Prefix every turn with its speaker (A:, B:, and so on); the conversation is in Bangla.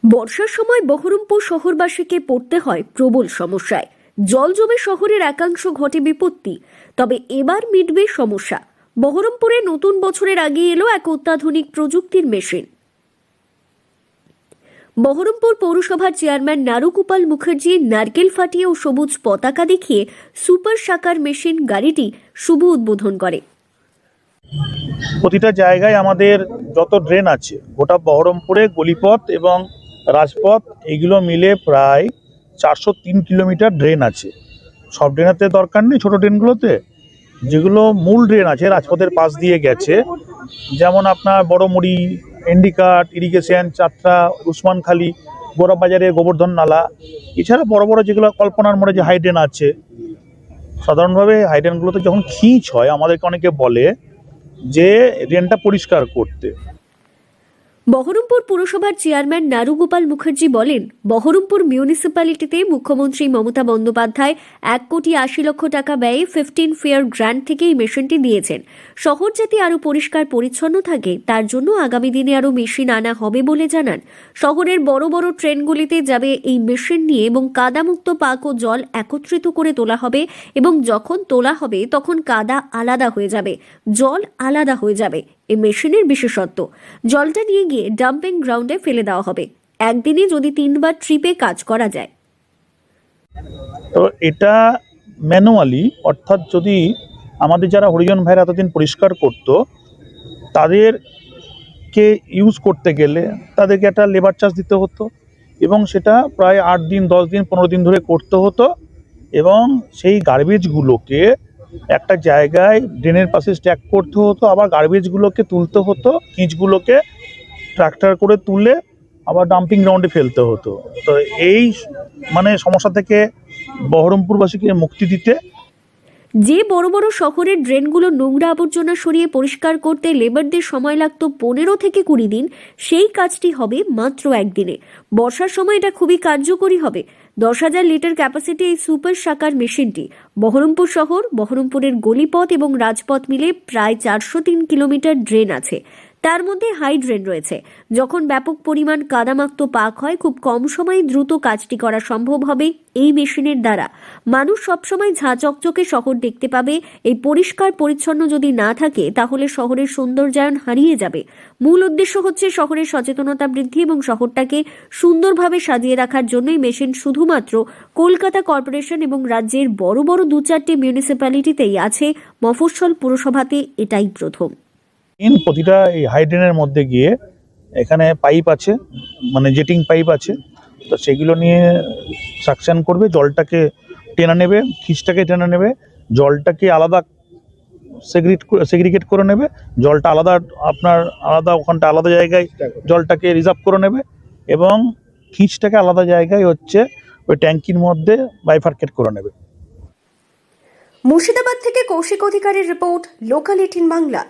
A: বর্ষার সময় বহরমপুর শহরবাসীকে পড়তে হয় প্রবল সমস্যায়। জল জমে শহরের একাংশ ঘটে বিপত্তি। তবে এবার মিটবে সমস্যা। বহরমপুরে নতুন বছরের আগে এলো এক অত্যাধুনিক প্রযুক্তির মেশিন। বহরমপুর পৌরসভার চেয়ারম্যান নারুগোপাল মুখার্জি নারকেল ফাটিয়ে ও সবুজ পতাকা দেখিয়ে সুপার শাকার মেশিন গাড়িটি শুভ উদ্বোধন করে।
B: প্রতিটা জায়গায় আমাদের যত ড্রেন আছে গোটা বহরমপুরে গলিপথ এবং রাজপথ এইগুলো মিলে প্রায় 403 কিলোমিটার ড্রেন আছে। সব ড্রেনাতে দরকার নেই, ছোট ড্রেনগুলোতে যেগুলো মূল ড্রেন আছে রাজপথের পাশ দিয়ে গেছে, যেমন আপনার বড়মুড়ি, এন্ডিকাট, ইরিগেশন, চাত্রা, উসমানখালি, গোড়াবাজারে গোবর্ধন নালা, এছাড়া বড় বড় যেগুলো কল্পনার মোড়ে যে হাই ড্রেন আছে। সাধারণভাবে হাই ড্রেনগুলোতে যখন খিঁচ হয় আমাদেরকে অনেকে বলে যে ড্রেনটা পরিষ্কার করতে।
A: বহরমপুর পুরসভার চেয়ারম্যান নারুগোপাল মুখার্জি বলেন, বহরমপুর মিউনিসিপ্যালিটিতে মুখ্যমন্ত্রী মমতা বন্দ্যোপাধ্যায় 1,80,00,000 টাকা ব্যয়ে 15 ফেয়ার গ্র্যান্ট থেকে এই মেশিনটি দিয়েছেন। শহর যাতে আরও পরিষ্কার পরিচ্ছন্ন থাকে তার জন্য আগামী দিনে আরও মেশিন আনা হবে বলে জানান। শহরের বড় বড় ট্রেনগুলিতে যাবে এই মেশিন নিয়ে এবং কাদামুক্ত পাক ও জল একত্রিত করে তোলা হবে এবং যখন তোলা হবে তখন কাদা আলাদা হয়ে যাবে, জল আলাদা হয়ে যাবে। এই মেশিনের বিশেষত্ব, জলটা নিয়ে গিয়ে ডাম্পিং গ্রাউন্ডে ফেলে দেওয়া হবে। একদিনে যদি 3বার ট্রিপে কাজ করা যায়।
B: তো এটা ম্যানুয়ালি, অর্থাৎ যদি আমাদের যারা হরিজন ভাইরা এতদিন পরিষ্কার করত তাদেরকে ইউজ করতে গেলে তাদেরকে একটা লেবার চার্জ দিতে হতো এবং সেটা প্রায় 8 দিন, 10 দিন, 15 দিন ধরে করতে হতো এবং সেই গার্বেজগুলোকে একটা জায়গায় ড্রেনের পাশে স্ট্যাক করতে হতো, আবার গার্বেজগুলোকে তুলতে হতো, কিচগুলোকে ট্রাক্টর করে তুলে আবার ডাম্পিং গ্রাউন্ডে ফেলতে হতো। তো এই সমস্যা থেকে বহরমপুরবাসীকে মুক্তি দিতে
A: যে বড় বড় শহরের ড্রেনগুলো নোংরা আবর্জনা সরিয়ে পরিষ্কার করতে লেবারদের সময় লাগত 15 থেকে 20 দিন, সেই কাজটি হবে মাত্র একদিনে। বর্ষার সময় এটা খুবই কার্যকরী হবে। 10,000 লিটার ক্যাপাসিটি এই সুপার শাকার মেশিনটি। বহরমপুর শহর, বহরমপুরের গলিপথ এবং রাজপথ মিলে প্রায় 403 কিলোমিটার ড্রেন আছে। তার মধ্যে হাই ড্রেন রয়েছে। যখন ব্যাপক পরিমাণ কাদামাক্ত পাক হয়, খুব কম সময়ে দ্রুত কাজটি করা সম্ভব হবে এই মেশিনের দ্বারা। মানুষ সবসময় ঝাঁ চকচকে শহর দেখতে পাবে। এই পরিষ্কার পরিচ্ছন্ন যদি না থাকে তাহলে শহরের সৌন্দর্যায়ন হারিয়ে যাবে। মূল উদ্দেশ্য হচ্ছে শহরের সচেতনতা বৃদ্ধি এবং শহরটাকে সুন্দরভাবে সাজিয়ে রাখার জন্যই মেশিন শুধুমাত্র কলকাতা কর্পোরেশন এবং রাজ্যের বড় বড় 2-4টি মিউনিসিপ্যালিটিতেই আছে। মফস্বল পুরসভাতে এটাই প্রথম।
B: প্রতিটা এই হাইড্রেনের মধ্যে গিয়ে এখানে পাইপ আছে, জেটিং পাইপ আছে, তো সেগুলো নিয়ে সাকশন করবে, জলটাকে টেনে নেবে, খিচটাকে টেনে নেবে, জলটাকে আলাদা সেগ্রিগেট করে নেবে, জলটা আলাদা ওখানটা আলাদা জায়গায় জলটাকে রিজার্ভ করে নেবে এবং খিচটাকে আলাদা জায়গায় ওই ট্যাঙ্কির মধ্যে বাইফার্কেট করে নেবে।
A: মুর্শিদাবাদ থেকে কৌশিক অধিকারীর রিপোর্ট, লোকাল 18 বাংলা।